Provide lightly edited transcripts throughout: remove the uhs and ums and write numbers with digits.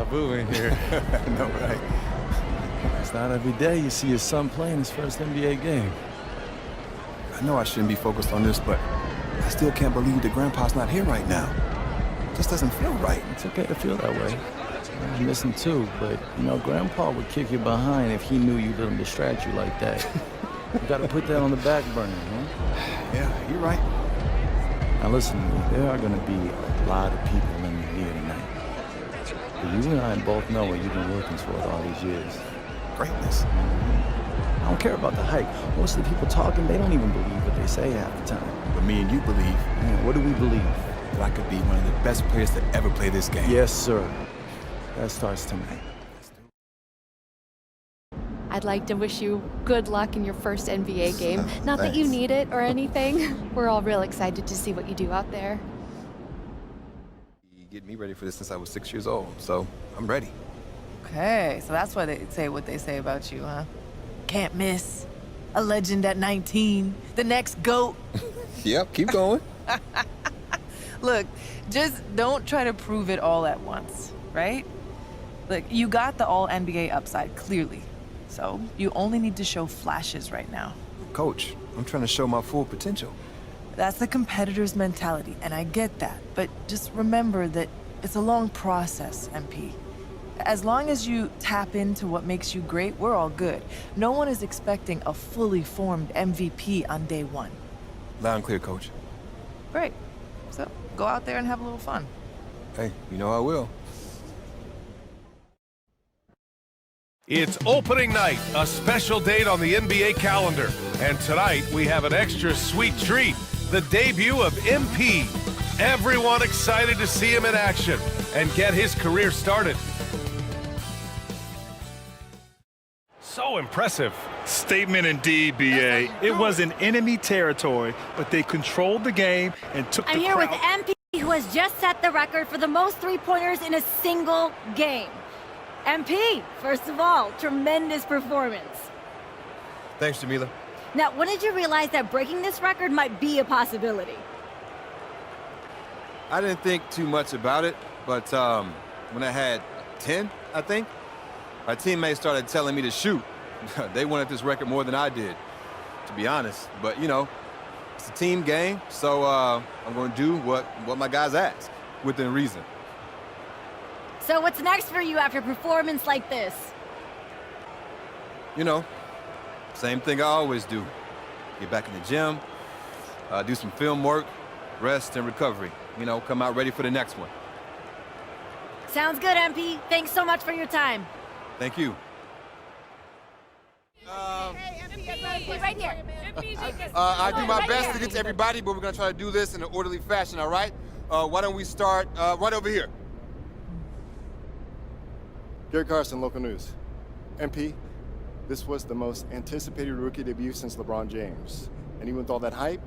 deja vu in here. No, right? It's not every day you see your son playing his first NBA game. I know I shouldn't be focused on this, but I still can't believe that Grandpa's not here right now. It just doesn't feel right. It's okay to feel that way. I miss him too, but, you know, Grandpa would kick you behind if he knew you didn't distract you like that. You gotta put that on the back burner, huh? Yeah, you're right. Now listen to me, there are gonna be a lot of people in here tonight. But you and I both know what you've been working toward all these years. Greatness. I don't care about the hype. Most of the people talking, they don't even believe what they say half the time. But me and you believe Man, what do we believe? that I could be one of the best players to ever play this game. Yes, sir. That starts tonight. I'd like to wish you good luck in your first NBA game. Not that you need it or anything. We're all real excited to see what you do out there. You get me ready for this since I was 6 years old, so I'm ready. Okay, so that's why they say what they say about you, huh? Can't miss. A legend at 19. The next GOAT. Yep, keep going. Look, just don't try to prove it all at once, right? Look, you got the all-NBA upside, clearly. So you only need to show flashes right now. Coach, I'm trying to show my full potential. That's the competitor's mentality, and I get that. But just remember that it's a long process, MP. As long as you tap into what makes you great, we're all good. No one is expecting a fully formed MVP on day one. Loud and clear, Coach. Great. So go out there and have a little fun. Hey, you know I will. It's opening night, a special date on the NBA calendar. And tonight, we have an extra sweet treat, the debut of MP. Everyone excited to see him in action and get his career started. So impressive. Statement indeed, BA. It was in enemy territory, but they controlled the game and took the I'm here crowd. with MP, who has just set the record for the most three-pointers in a single game. MP, first of all, tremendous performance. Thanks, Jamila. Now, when did you realize that breaking this record might be a possibility? I didn't think too much about it, but when I had 10, I think, my teammates started telling me to shoot. They wanted this record more than I did, to be honest. But, you know, it's a team game, so I'm going to do what my guys ask, within reason. So what's next for you after a performance like this? You know, same thing I always do. Get back in the gym, do some film work, rest and recovery. You know, come out ready for the next one. Sounds good, MP. Thanks so much for your time. Thank you. Right here. I do my best to get to everybody, but we're going to try to do this in an orderly fashion, all right? Why don't we start right over here? Gary Carson, local news. MP, this was the most anticipated rookie debut since LeBron James. And even with all that hype,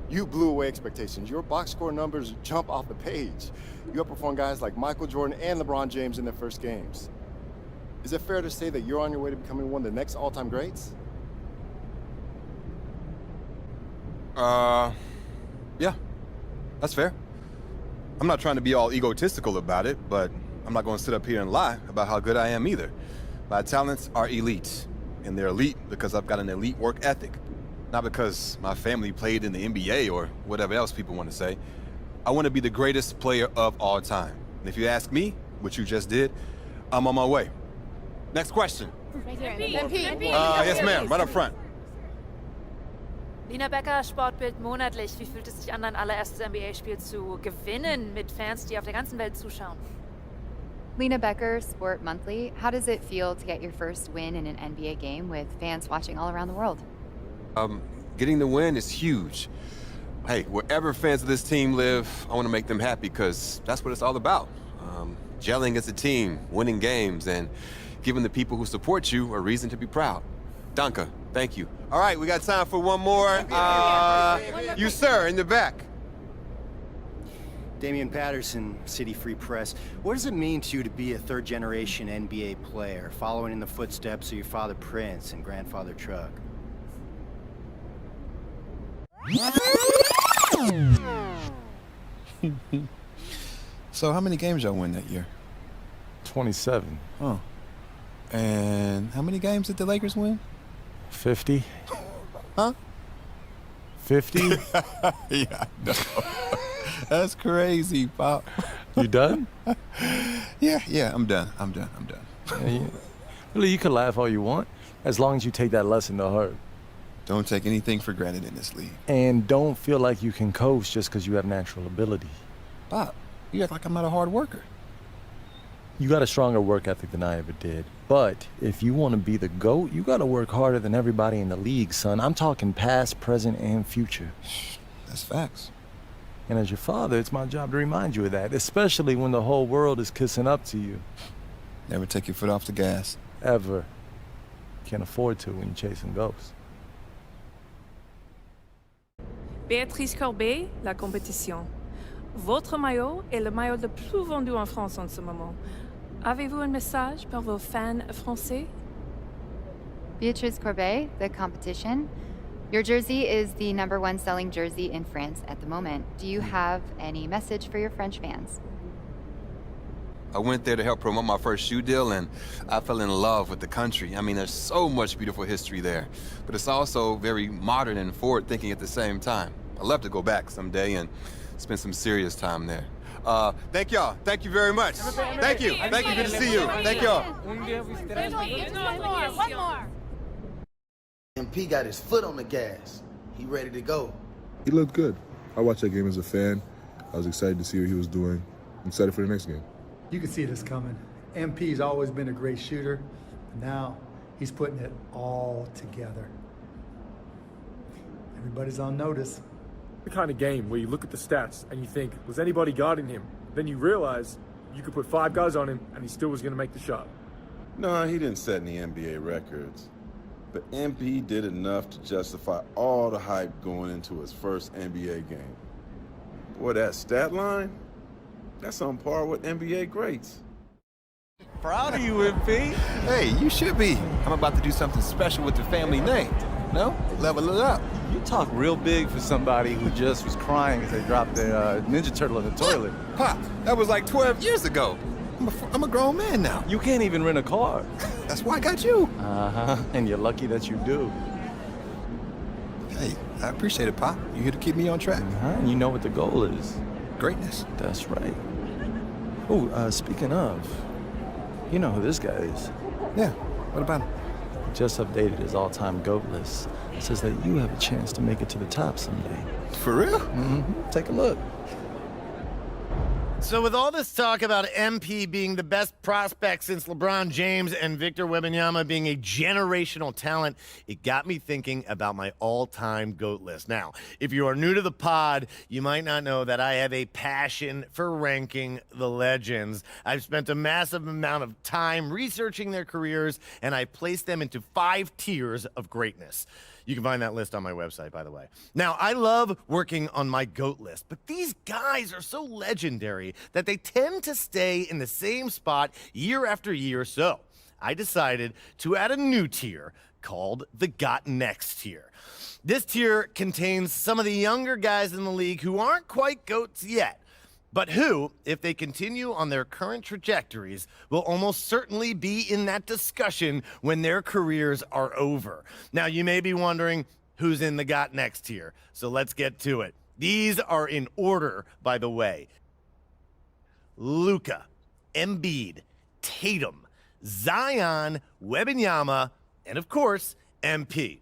you blew away expectations. Your box score numbers jump off the page. You outperformed guys like Michael Jordan and LeBron James in their first games. Is it fair to say that you're on your way to becoming one of the next all-time greats? Yeah, that's fair. I'm not trying to be all egotistical about it, but I'm not going to sit up here and lie about how good I am either. My talents are elite, and they're elite because I've got an elite work ethic. Not because my family played in the NBA or whatever else people want to say. I want to be the greatest player of all time. And if you ask me, which you just did, I'm on my way. Next question. Right here. Yes, ma'am, right up front. Lina Becker, Sportbild monatlich. Wie fühlt es sich an, dein allererstes NBA-Spiel zu gewinnen mit Fans, die auf der ganzen Welt zuschauen? Lena Becker, Sport Monthly. How does it feel to get your first win in an NBA game with fans watching all around the world? Getting the win is huge. Hey, wherever fans of this team live, I want to make them happy because that's what it's all about. Gelling as a team, winning games, and giving the people who support you a reason to be proud. Danke, thank you. All right, we got time for one more. You, sir, in the back. Damian Patterson, City Free Press. What does it mean to you to be a third-generation NBA player, following in the footsteps of your father Prince and grandfather Chuck? So how many games y'all win that year? 27. Oh. And how many games did the Lakers win? 50. Huh? 50? Yeah, I know. That's crazy, Pop. You done? Yeah, I'm done. Really, you can laugh all you want, as long as you take that lesson to heart. Don't take anything for granted in this league. And don't feel like you can coast just because you have natural ability. Pop, you act like I'm not a hard worker. You got a stronger work ethic than I ever did. But if you want to be the GOAT, you got to work harder than everybody in the league, son. I'm talking past, present, and future. That's facts. And as your father, it's my job to remind you of that, especially when the whole world is kissing up to you. Never take your foot off the gas. Ever. Can't afford to when you're chasing ghosts. Béatrice Corbet, la compétition. Votre maillot est le maillot le plus vendu en France en ce moment. Avez-vous un message pour vos fans français? Beatrice Corbet, the competition. Your jersey is the #1 selling jersey in France at the moment. Do you have any message for your French fans? I went there to help promote my first shoe deal, and I fell in love with the country. I mean, there's so much beautiful history there, but it's also very modern and forward-thinking at the same time. I'd love to go back someday and spend some serious time there. Thank y'all. Thank you very much. Thank you. Thank you. Good to see you. Thank y'all. One more. MP got his foot on the gas. He ready to go. He looked good. I watched that game as a fan. I was excited to see what he was doing. I'm excited for the next game. You can see this coming. MP's always been a great shooter. Now he's putting it all together. Everybody's on notice. The kind of game where you look at the stats and you think, was anybody guarding him? Then you realize you could put 5 guys on him and he still was going to make the shot. No, he didn't set any NBA records. But MP did enough to justify all the hype going into his first NBA game. Boy, that stat line, that's on par with NBA greats. Proud of you, MP. Hey, you should be. I'm about to do something special with the family name. No? Level it up. You talk real big for somebody who just was crying as they dropped their Ninja Turtle in the toilet. Pop, that was like 12 years ago. I'm a grown man now. You can't even rent a car. That's why I got you. Uh-huh, and you're lucky that you do. Hey, I appreciate it, Pop. You're here to keep me on track. And you know what the goal is. Greatness. That's right. Oh, speaking of, you know who this guy is. Yeah, what about him? Just updated his all-time GOAT list. It says that you have a chance to make it to the top someday. For real? Mm-hmm. Take a look. So with all this talk about MP being the best prospect since LeBron James and Victor Wembanyama being a generational talent, it got me thinking about my all-time GOAT list. Now, if you are new to the pod, you might not know that I have a passion for ranking the legends. I've spent a massive amount of time researching their careers, and I placed them into 5 tiers of greatness. You can find that list on my website, by the way. Now, I love working on my GOAT list, but these guys are so legendary that they tend to stay in the same spot year after year. So I decided to add a new tier called the Got Next tier. This tier contains some of the younger guys in the league who aren't quite GOATs yet, but who, if they continue on their current trajectories, will almost certainly be in that discussion when their careers are over. Now, you may be wondering who's in the Got Next tier, so let's get to it. These are in order, by the way. Luka, Embiid, Tatum, Zion, Wembanyama, and of course, MP.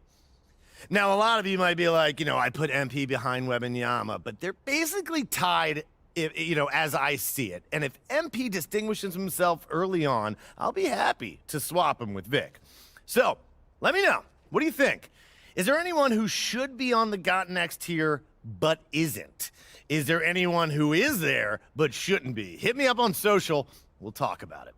Now, a lot of you might be like, I put MP behind Wembanyama, but they're basically tied, as I see it. And if MP distinguishes himself early on, I'll be happy to swap him with Vic. So, let me know. What do you think? Is there anyone who should be on the Got Next tier but isn't? Is there anyone who is there but shouldn't be? Hit me up on social. We'll talk about it.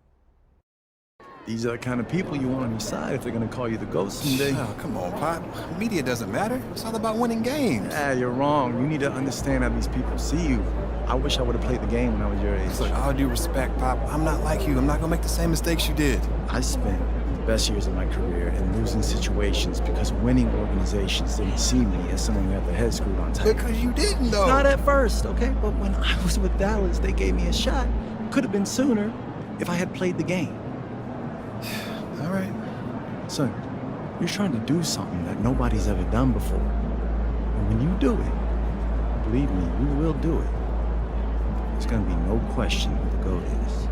These are the kind of people you want on your side if they're going to call you the GOAT someday. Oh, come on, Pop. Media doesn't matter. It's all about winning games. You're wrong. You need to understand how these people see you. I wish I would have played the game when I was your age. Look, all due respect, Pop, I'm not like you. I'm not going to make the same mistakes you did. I spent the best years of my career in losing situations because winning organizations didn't see me as someone who had their head screwed on tight. Because you didn't, though. Not at first, okay? But when I was with Dallas, they gave me a shot. Could have been sooner. if I had played the game. All right. Son, you're trying to do something that nobody's ever done before. And when you do it, believe me, you will do it. There's gonna be no question who the GOAT is.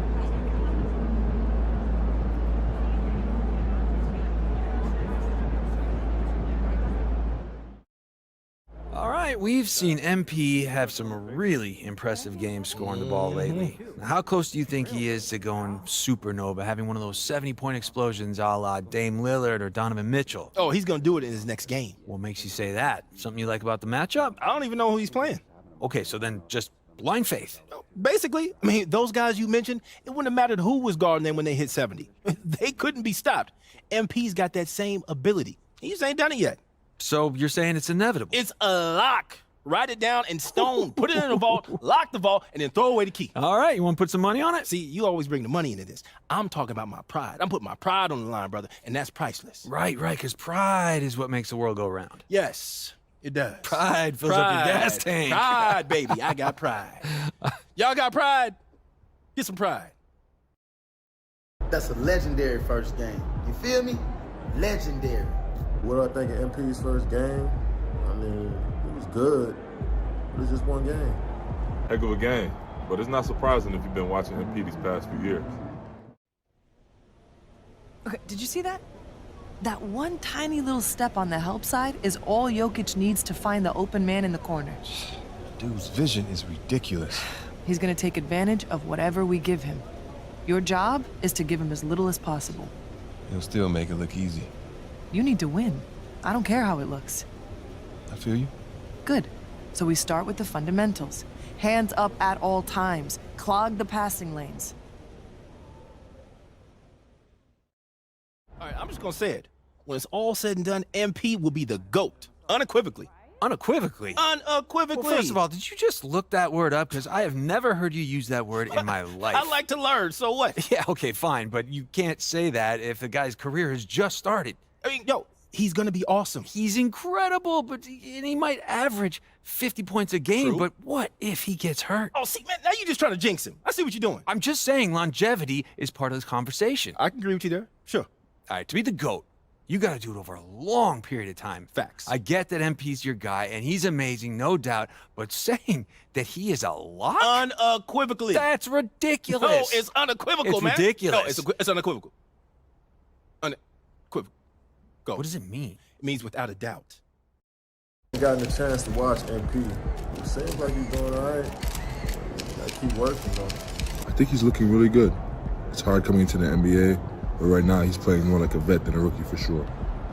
All right, we've seen MP have some really impressive games scoring the ball lately. Now, how close do you think he is to going supernova, having one of those 70-point explosions a la Dame Lillard or Donovan Mitchell? Oh, he's gonna do it in his next game. What makes you say that? Something you like about the matchup? I don't even know who he's playing. Okay, so then just blind faith. Basically, I mean, those guys you mentioned, it wouldn't have mattered who was guarding them when they hit 70. They couldn't be stopped. MP's got that same ability. He just ain't done it yet. So you're saying it's inevitable? It's a lock. Write it down in stone, put it in a vault, lock the vault, and then throw away the key. All right, you want to put some money on it? See, you always bring the money into this. I'm talking about my pride. I'm putting my pride on the line, brother, and that's priceless. Right, because pride is what makes the world go round. Yes, it does. Pride fills up your gas tank. Pride, baby. I got pride. Y'all got pride? Get some pride. That's a legendary first game. You feel me? Legendary. What do I think of MP's first game? I mean, it was good. It was just one game. Heck of a game, but it's not surprising if you've been watching MP these past few years. Okay, did you see that? That one tiny little step on the help side is all Jokic needs to find the open man in the corner. Dude's vision is ridiculous. He's gonna take advantage of whatever we give him. Your job is to give him as little as possible. He'll still make it look easy. You need to win. I don't care how it looks. I feel you. Good. So we start with the fundamentals. Hands up at all times. Clog the passing lanes. All right, I'm just gonna say it. When it's all said and done, MP will be the GOAT. Unequivocally. Unequivocally? Unequivocally. Well, first of all, did you just look that word up? Because I have never heard you use that word in my life. I like to learn, so what? Yeah, okay, fine, but you can't say that if the guy's career has just started. I mean, yo, he's gonna be awesome. He's incredible, and he might average 50 points a game, True. But what if he gets hurt? Oh, see, man, now you're just trying to jinx him. I see what you're doing. I'm just saying longevity is part of this conversation. I can agree with you there. Sure. All right, to be the GOAT, you got to do it over a long period of time. Facts. I get that MP's your guy, and he's amazing, no doubt, but saying that he is a lock? Unequivocally. That's ridiculous. No, it's unequivocal, it's man. Ridiculous. No, it's unequivocal. Unequivocal. Go. What does it mean? It means without a doubt. Gotten a chance to watch MP. It seems like he's doing all right. Gotta keep working though. I think he's looking really good. It's hard coming into the NBA, but right now he's playing more like a vet than a rookie for sure.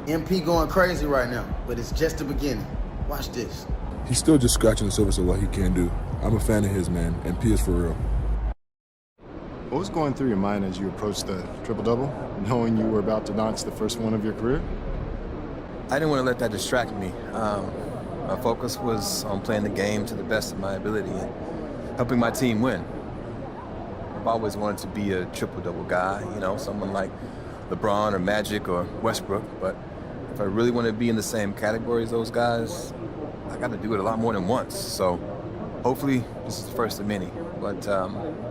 MP going crazy right now, but it's just the beginning. Watch this. He's still just scratching the surface of what he can do. I'm a fan of his, man. MP is for real. What was going through your mind as you approached the triple-double, knowing you were about to notch the first one of your career? I didn't want to let that distract me. My focus was on playing the game to the best of my ability and helping my team win. I've always wanted to be a triple-double guy, you know, someone like LeBron or Magic or Westbrook, but if I really want to be in the same category as those guys, I got to do it a lot more than once. So hopefully this is the first of many. But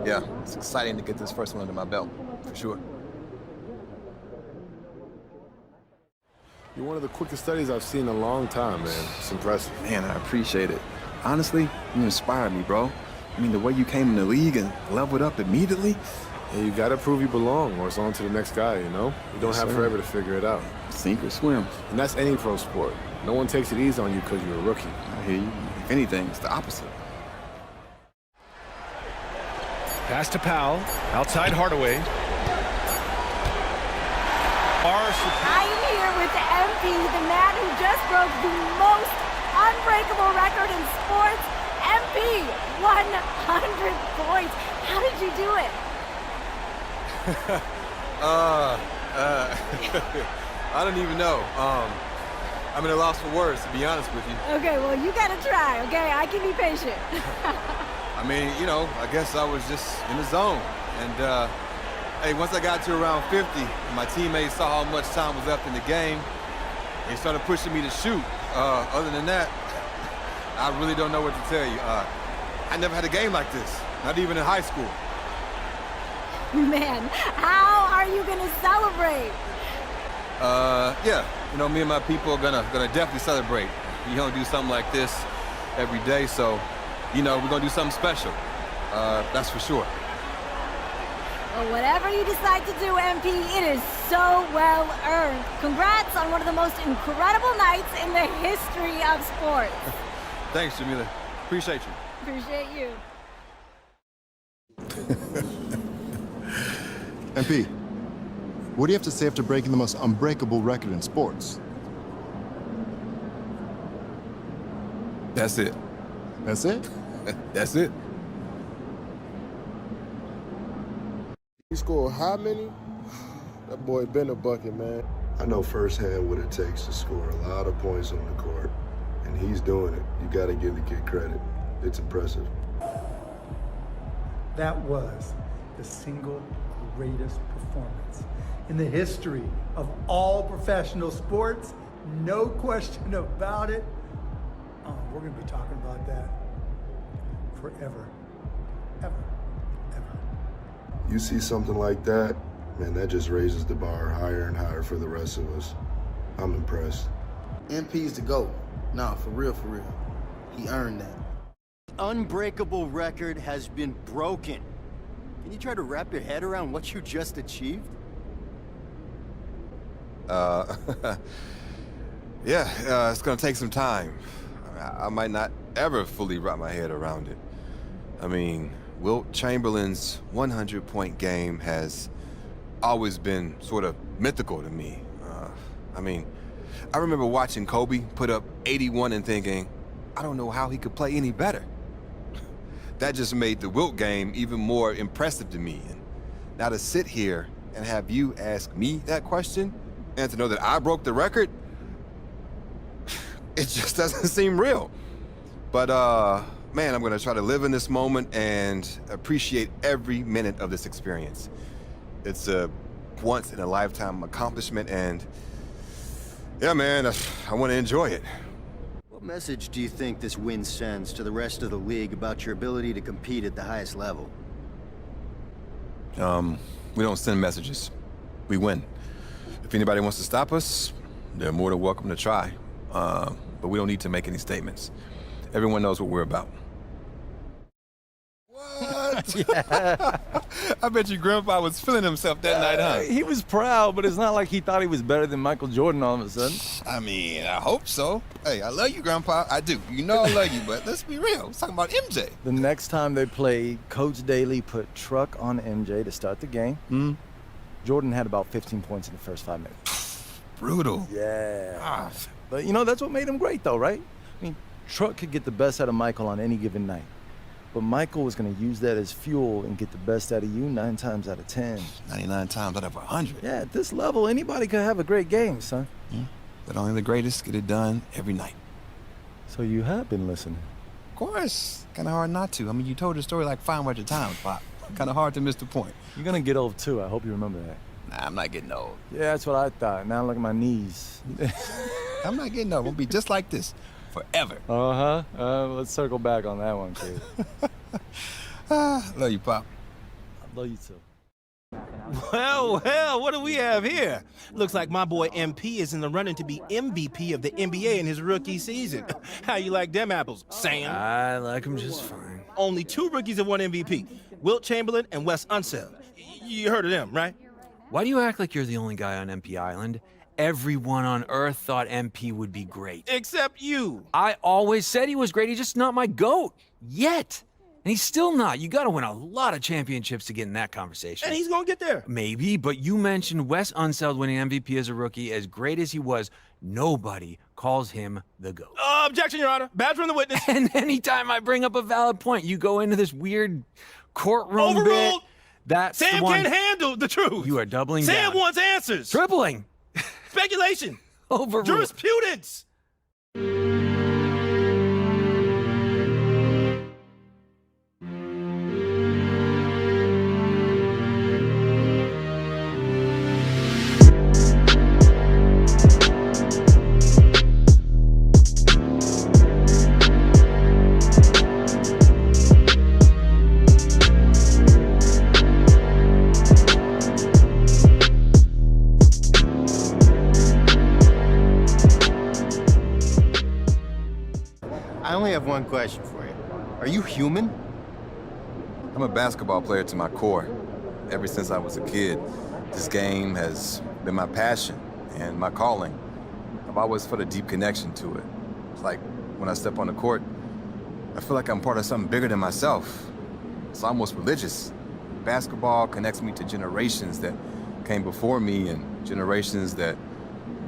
yeah, it's exciting to get this first one under my belt, for sure. You're one of the quickest studies I've seen in a long time, man. It's impressive. Man, I appreciate it. Honestly, you inspired me, bro. I mean, the way you came in the league and leveled up immediately. Yeah, you gotta prove you belong, or it's on to the next guy, you know? You don't have forever to figure it out. Sink or swim. And that's any pro sport. No one takes it easy on you because you're a rookie. I hear you. If anything, it's the opposite. Pass to Powell, outside Hardaway. I'm here with MP, the man who just broke the most unbreakable record in sports. MP, 100 points. How did you do it? I don't even know. I'm at a loss for words, to be honest with you. Okay, well, you gotta try, okay? I can be patient. I mean, you know, I guess I was just in the zone. And, hey, once I got to around 50, my teammates saw how much time was left in the game. They started pushing me to shoot. Other than that, I really don't know what to tell you. I never had a game like this, not even in high school. Man, how are you gonna celebrate? Yeah, you know, me and my people are gonna definitely celebrate. You don't do something like this every day, so, you know, we're gonna do something special. That's for sure. Well, whatever you decide to do, MP, it is so well earned. Congrats on one of the most incredible nights in the history of sports. Thanks, Jamila. Appreciate you. Appreciate you. MP, what do you have to say after breaking the most unbreakable record in sports? That's it. That's it? That's it. He scored how many? That boy been a bucket, man. I know firsthand what it takes to score a lot of points on the court, and he's doing it. You got to give the kid credit. It's impressive. That was the single greatest performance in the history of all professional sports. No question about it. Oh, we're going to be talking about that forever. Ever. Ever. You see something like that, man, that just raises the bar higher and higher for the rest of us. I'm impressed. MP's the GOAT. Nah, for real, for real. He earned that. Unbreakable record has been broken. Can you try to wrap your head around what you just achieved? Yeah, it's gonna take some time. I might not ever fully wrap my head around it. I mean, Wilt Chamberlain's 100-point game has always been sort of mythical to me. I mean, I remember watching Kobe put up 81 and thinking, I don't know how he could play any better. That just made the Wilt game even more impressive to me. And now to sit here and have you ask me that question, and to know that I broke the record, it just doesn't seem real. But, man, I'm gonna try to live in this moment and appreciate every minute of this experience. It's a once-in-a-lifetime accomplishment, and yeah, man, I want to enjoy it. What message do you think this win sends to the rest of the league about your ability to compete at the highest level? We don't send messages. We win. If anybody wants to stop us, they're more than welcome to try. But we don't need to make any statements. Everyone knows what we're about. What? I bet your grandpa was feeling himself that night, huh? He was proud, but it's not like he thought he was better than Michael Jordan all of a sudden. I mean, I hope so. Hey, I love you, Grandpa. I do. You know I love you, but let's be real. We're talking about MJ. The next time they played, Coach Daly put truck on MJ to start the game. Jordan had about 15 points in the first 5 minutes. Brutal. Yeah. But, you know, that's what made him great, though, right? I mean, Truck could get the best out of Michael on any given night. But Michael was going to use that as fuel and get the best out of you 9 times out of 10. 99 times out of 100. Yeah, at this level, anybody could have a great game, son. Yeah. But only the greatest get it done every night. So you have been listening? Of course. Kind of hard not to. I mean, you told the story like 500 times, Pop. Kind of hard to miss the point. You're going to get old, too. I hope you remember that. Nah, I'm not getting old. Yeah, that's what I thought. Now look at my knees. I'm not getting old. We'll be just like this forever. Let's circle back on that one, kid. Love you, Pop. I love you, too. Well, what do we have here? Looks like my boy MP is in the running to be MVP of the NBA in his rookie season. How you like them apples, Sam? I like them just fine. Only 2 rookies have won MVP, Wilt Chamberlain and Wes Unseld. You heard of them, right? Why do you act like you're the only guy on MP Island? Everyone on Earth thought MP would be great. Except you. I always said he was great. He's just not my GOAT. Yet. And he's still not. You gotta win a lot of championships to get in that conversation. And he's gonna get there. Maybe, but you mentioned Wes Unseld winning MVP as a rookie. As great as he was, nobody calls him the GOAT. Objection, Your Honor. Badge from the witness. And anytime I bring up a valid point, you go into this weird courtroom bit. That's Sam the one. can't handle the truth. You are doubling down. Sam wants answers. Tripling. Speculation. Overruled. Jurisprudence. have one question for you. Are you human? I'm a basketball player to my core. Ever since I was a kid, this game has been my passion and my calling. I've always felt a deep connection to it. It's like when I step on the court, I feel like I'm part of something bigger than myself. It's almost religious. Basketball connects me to generations that came before me and generations that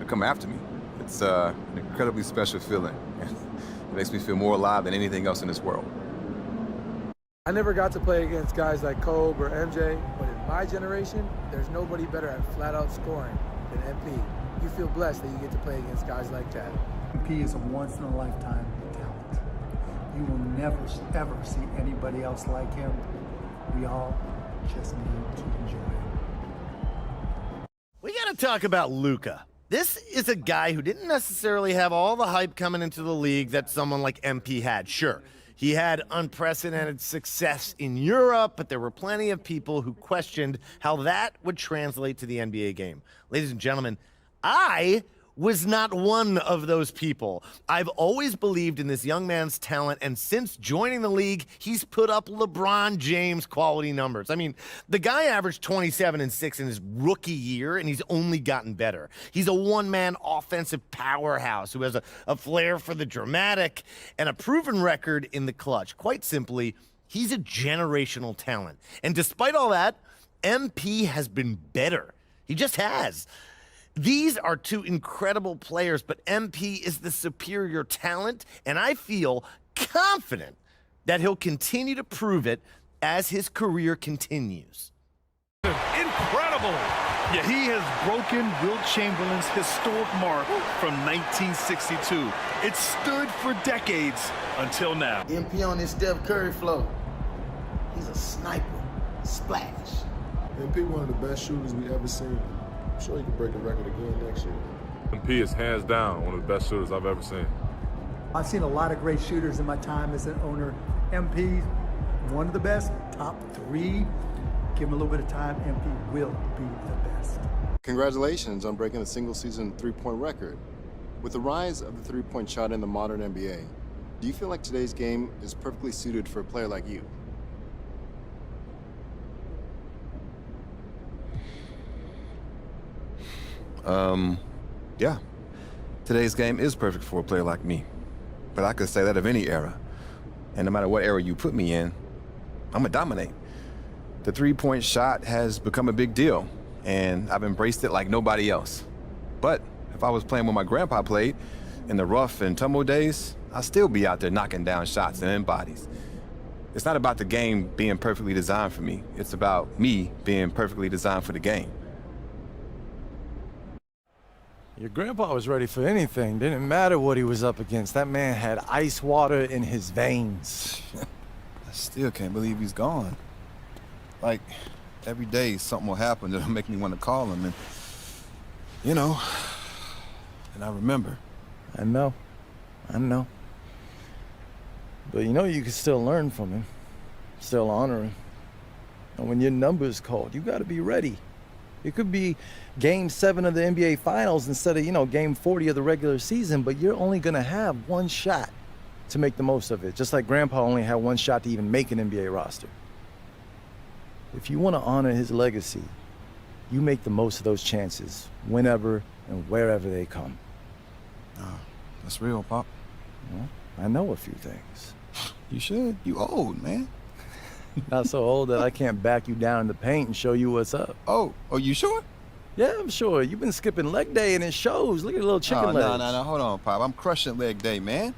come after me. It's an incredibly special feeling. It makes me feel more alive than anything else in this world. I never got to play against guys like Kobe or MJ, but in my generation, there's nobody better at flat-out scoring than MP. You feel blessed that you get to play against guys like that. MP is a once-in-a-lifetime talent. You will never, ever see anybody else like him. We all just need to enjoy it. We got to talk about Luka. This is a guy who didn't necessarily have all the hype coming into the league that someone like MP had. Sure, he had unprecedented success in Europe, but there were plenty of people who questioned how that would translate to the NBA game. Ladies and gentlemen, I was not one of those people. I've always believed in this young man's talent, and since joining the league, he's put up LeBron James quality numbers. I mean, the guy averaged 27 and 6 in his rookie year, and he's only gotten better. He's a one-man offensive powerhouse who has a flair for the dramatic and a proven record in the clutch. Quite simply, he's a generational talent. And despite all that, MP has been better. He just has. These are two incredible players, but MP is the superior talent, and I feel confident that he'll continue to prove it as his career continues. Incredible! Yeah, he has broken Wilt Chamberlain's historic mark from 1962. It stood for decades until now. MP on this Steph Curry flow. He's a sniper. Splash. MP one of the best shooters we ever seen. I'm sure he can break a record again next year. MP is hands down one of the best shooters I've ever seen. I've seen a lot of great shooters in my time as an owner. MP, one of the best, top 3. Give him a little bit of time, MP will be the best. Congratulations on breaking the single-season three-point record. With the rise of the three-point shot in the modern NBA, do you feel like today's game is perfectly suited for a player like you? Yeah. Today's game is perfect for a player like me. But I could say that of any era. And no matter what era you put me in, I'm gonna dominate. The three-point shot has become a big deal, and I've embraced it like nobody else. But if I was playing when my grandpa played, in the rough and tumble days, I'd still be out there knocking down shots and in bodies. It's not about the game being perfectly designed for me. It's about me being perfectly designed for the game. Your grandpa was ready for anything. Didn't matter what he was up against. That man had ice water in his veins. I still can't believe he's gone. Like, every day something will happen that'll make me want to call him, and, you know, and I remember. I know. But you know you can still learn from him, still honor him. And when your number's called, you gotta be ready. It could be Game 7 of the NBA Finals instead of, Game 40 of the regular season, but you're only gonna have one shot to make the most of it, just like Grandpa only had one shot to even make an NBA roster. If you want to honor his legacy, you make the most of those chances, whenever and wherever they come. That's real, Pop. Well, I know a few things. You should. You old, man. Not so old that I can't back you down in the paint and show you what's up. Oh, you sure? Yeah, I'm sure. You've been skipping leg day and it shows. Look at the little chicken legs. No, hold on, Pop. I'm crushing leg day, man.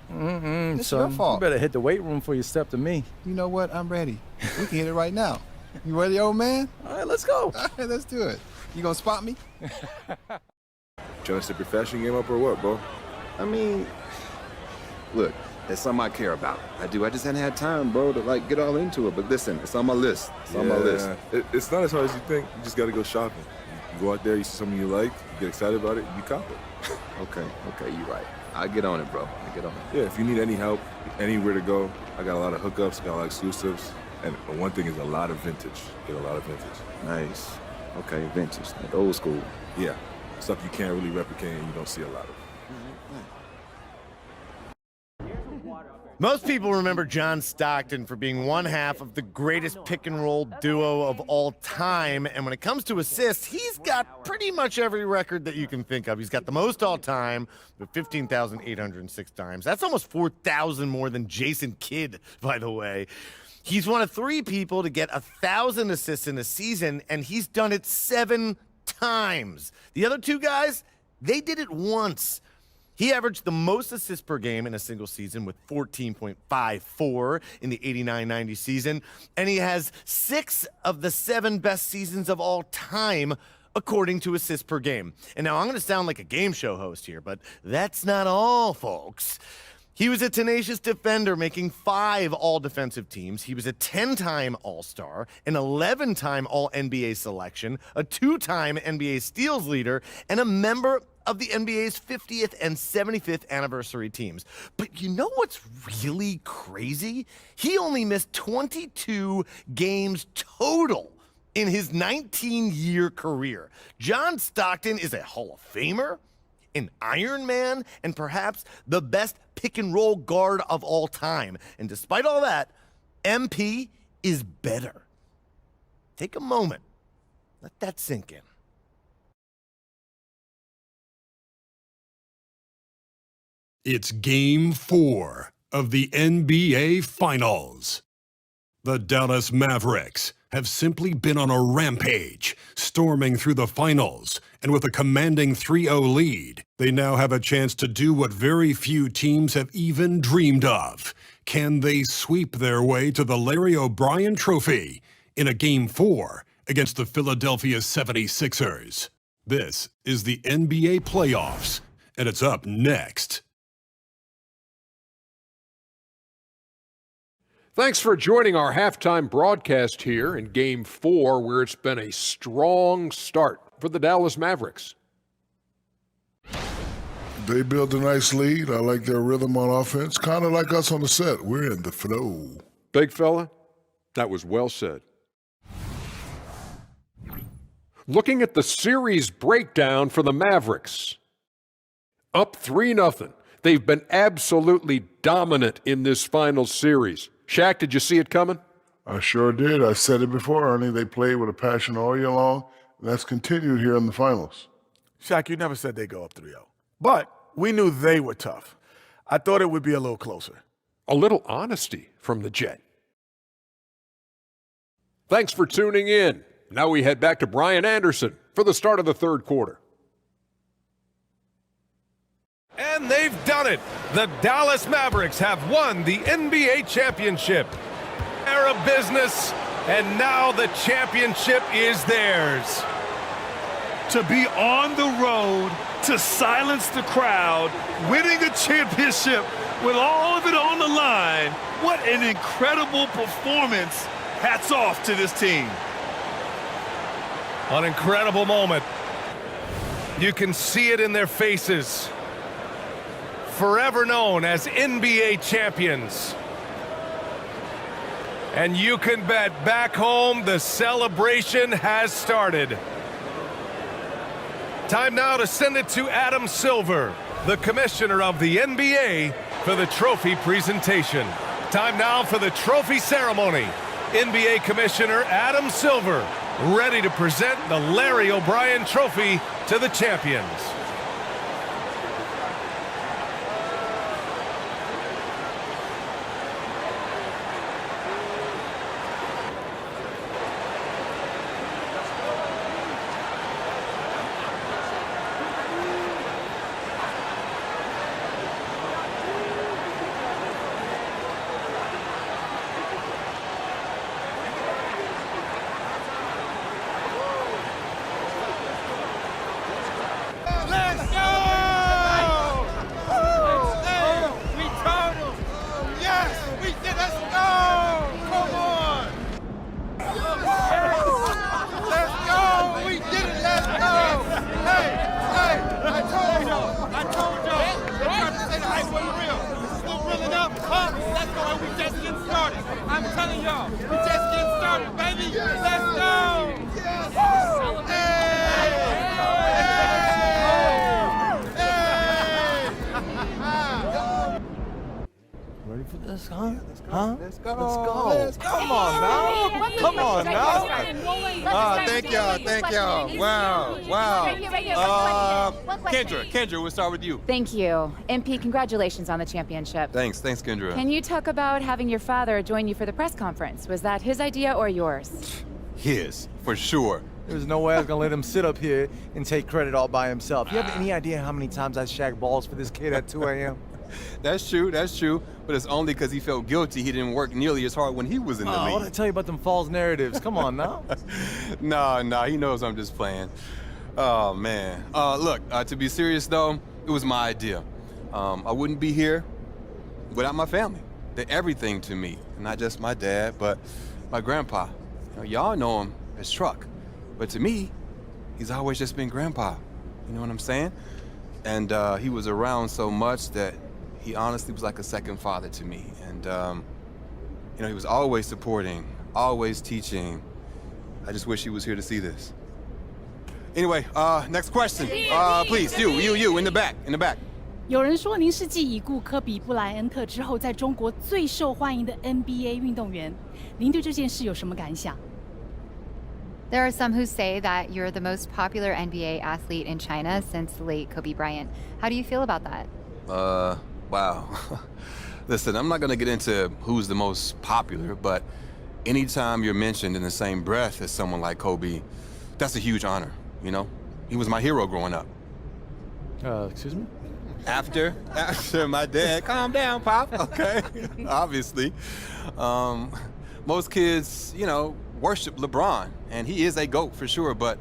It's son, your fault. You better hit the weight room before you step to me. You know what? I'm ready. We can hit it right now. You ready, old man? All right, let's go. All right, let's do it. You gonna spot me? Trying to step your fashion game up or what, bro? I mean, look, it's something I care about. I do. I just hadn't had time, bro, to get all into it. But listen, it's on my list. It's on my list. It's not as hard as you think. You just got to go shopping. You go out there, you see something you like, you get excited about it, you cop it. Okay, you're right. I'll get on it, bro. I'll get on it. Yeah, if you need any help, anywhere to go, I got a lot of hookups, got a lot of exclusives. And one thing is a lot of vintage. Get a lot of vintage. Nice. Okay, vintage, like old school. Yeah, stuff you can't really replicate and you don't see a lot of. Most people remember John Stockton for being one half of the greatest pick-and-roll duo of all time, and when it comes to assists, he's got pretty much every record that you can think of. He's got the most all-time with 15,806 times. That's almost 4,000 more than Jason Kidd, by the way. He's one of 3 people to get 1,000 assists in a season, and he's done it 7 times. The other 2 guys, they did it once. He averaged the most assists per game in a single season with 14.54 in the 89-90 season, and he has 6 of the 7 best seasons of all time according to assists per game. And now I'm going to sound like a game show host here, but that's not all, folks. He was a tenacious defender, making 5 all-defensive teams. He was a 10-time All-Star, an 11-time All-NBA selection, a 2-time NBA steals leader, and a member of the NBA's 50th and 75th anniversary teams. But you know what's really crazy? He only missed 22 games total in his 19-year career. John Stockton is a Hall of Famer, an Iron Man, and perhaps the best pick-and-roll guard of all time. And despite all that, MP is better. Take a moment. Let that sink in. It's Game 4 of the NBA Finals. The Dallas Mavericks have simply been on a rampage, storming through the finals, and with a commanding 3-0 lead, they now have a chance to do what very few teams have even dreamed of. Can they sweep their way to the Larry O'Brien Trophy in a Game 4 against the Philadelphia 76ers? This is the NBA Playoffs, and it's up next. Thanks for joining our halftime broadcast here in Game 4, where it's been a strong start for the Dallas Mavericks. They built a nice lead. I like their rhythm on offense. Kind of like us on the set. We're in the flow. Big fella, that was well said. Looking at the series breakdown for the Mavericks. Up 3-0. They've been absolutely dominant in this final series. Shaq, did you see it coming? I sure did. I said it before, Ernie. They played with a passion all year long, and that's continued here in the finals. Shaq, you never said they'd go up 3-0. But we knew they were tough. I thought it would be a little closer. A little honesty from the Jet. Thanks for tuning in. Now we head back to Brian Anderson for the start of the third quarter. And they've done it. The Dallas Mavericks have won the NBA championship. Era of business, and now the championship is theirs. To be on the road, to silence the crowd, winning a championship with all of it on the line, what an incredible performance. Hats off to this team. An incredible moment. You can see it in their faces. Forever known as NBA champions. And you can bet back home the celebration has started. Time now to send it to Adam Silver, the commissioner of the NBA, for the trophy presentation. Time now for the trophy ceremony. NBA Commissioner Adam Silver, ready to present the Larry O'Brien Trophy to the champions. huh? Let's go. Come on now. Come on now. Thank y'all. Wow. Kendra, we'll start with you. Thank you. MP, congratulations on the championship. Thanks, Kendra. Can you talk about having your father join you for the press conference? Was that his idea or yours? His, for sure. There's no way I was gonna let him sit up here and take credit all by himself. You have any idea how many times I shagged balls for this kid at 2 a.m.? That's true. But it's only because he felt guilty he didn't work nearly as hard when he was in the league. What did I tell you about them false narratives? Come on now. No, he knows I'm just playing. Oh, man. Look, to be serious, though, it was my idea. I wouldn't be here without my family. They're everything to me. Not just my dad, but my grandpa. Y'all know him as Truck. But to me, he's always just been Grandpa. You know what I'm saying? And he was around so much that he honestly was like a second father to me. And, he was always supporting, always teaching. I just wish he was here to see this. Anyway, next question. Please, you, in the back. 有人说您是继已故科比布莱恩特之后，在中国最受欢迎的 NBA 运动员。您对这件事有什么感想？ There are some who say that you're the most popular NBA athlete in China since the late Kobe Bryant. How do you feel about that? Wow. Listen, I'm not gonna get into who's the most popular, but anytime you're mentioned in the same breath as someone like Kobe, that's a huge honor, you know? He was my hero growing up. Excuse me? After my dad, calm down, Pop, okay? Obviously. Most kids, worship LeBron, and he is a GOAT for sure, but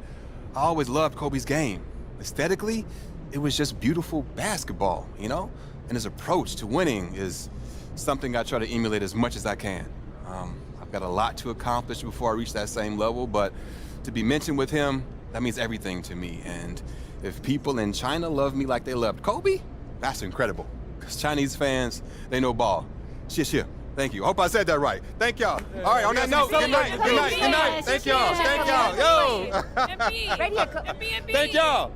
I always loved Kobe's game. Aesthetically, it was just beautiful basketball, And his approach to winning is something I try to emulate as much as I can. I've got a lot to accomplish before I reach that same level, but to be mentioned with him, that means everything to me. And if people in China love me like they loved Kobe, that's incredible. Because Chinese fans, they know ball. Shit. Thank you. I hope I said that right. Thank y'all. All right, on that note, good night. Thank y'all. Yo. Thank y'all.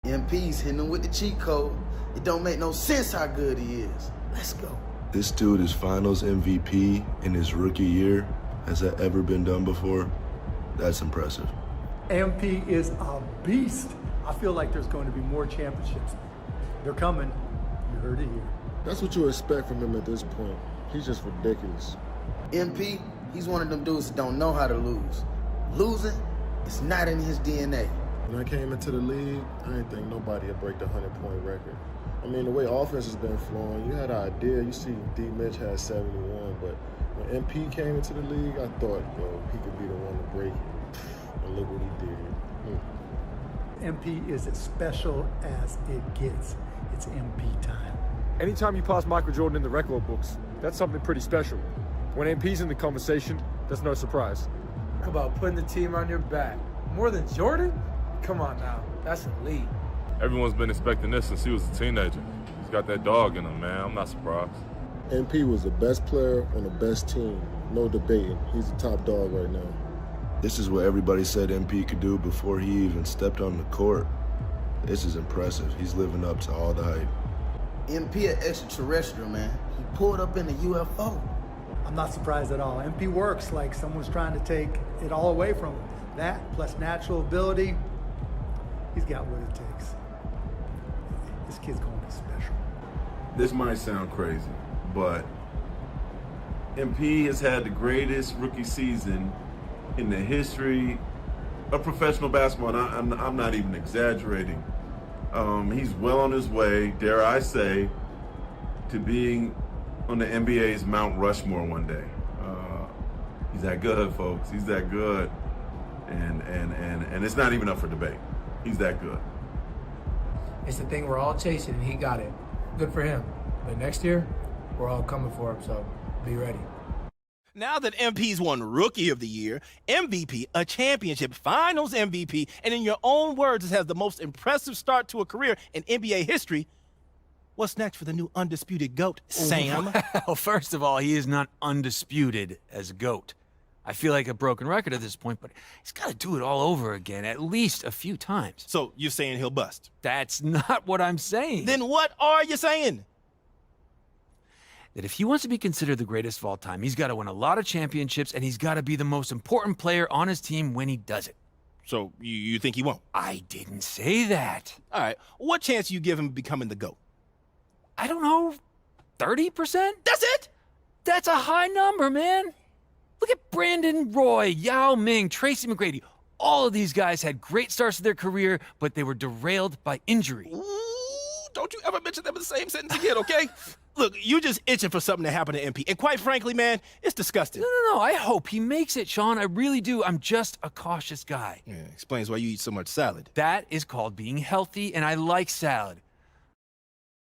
MP's hitting him with the cheat code. It don't make no sense how good he is. Let's go. This dude is finals MVP in his rookie year. Has that ever been done before? That's impressive. MP is a beast. I feel like there's going to be more championships. They're coming. You heard it here. That's what you expect from him at this point. He's just ridiculous. MP, he's one of them dudes that don't know how to lose. Losing is not in his DNA. When I came into the league, I didn't think nobody would break the 100-point record. I mean, the way offense has been flowing, you had an idea. You see D. Mitch had 71, but when MP came into the league, I thought, he could be the one to break it. And look what he did. MP is as special as it gets. It's MP time. Anytime you pass Michael Jordan in the record books, that's something pretty special. When MP's in the conversation, that's no surprise. How about putting the team on your back? More than Jordan? Come on now, that's elite. Everyone's been expecting this since he was a teenager. He's got that dog in him, man. I'm not surprised. MP was the best player on the best team. No debating. He's the top dog right now. This is what everybody said MP could do before he even stepped on the court. This is impressive. He's living up to all the hype. MP an extraterrestrial, man. He pulled up in a UFO. I'm not surprised at all. MP works like someone's trying to take it all away from him. That, plus natural ability, he's got what it takes. This kid's gonna be special. This might sound crazy, but MP has had the greatest rookie season in the history of professional basketball. And I'm not even exaggerating. He's well on his way, dare I say, to being on the NBA's Mount Rushmore one day. He's that good, folks. He's that good. And it's not even up for debate. He's that good. It's the thing we're all chasing, and he got it. Good for him. But next year, we're all coming for him, so be ready. Now that MP's won Rookie of the Year, MVP, a championship, Finals MVP, and in your own words, has the most impressive start to a career in NBA history, what's next for the new undisputed GOAT, Sam? Well, first of all, he is not undisputed as GOAT. I feel like a broken record at this point, but he's got to do it all over again at least a few times. So you're saying he'll bust? That's not what I'm saying. Then what are you saying? that if he wants to be considered the greatest of all time, he's got to win a lot of championships, and he's got to be the most important player on his team when he does it. So you think he won't? I didn't say that. All right. What chance do you give him becoming the GOAT? I don't know, 30%? That's it? That's a high number, man. Look at Brandon Roy, Yao Ming, Tracy McGrady. All of these guys had great starts to their career, but they were derailed by injury. Ooh, don't you ever mention them in the same sentence again, okay? Look, you just itching for something to happen to MP. And quite frankly, man, it's disgusting. No. I hope he makes it, Sean. I really do. I'm just a cautious guy. Yeah, explains why you eat so much salad. That is called being healthy, and I like salad.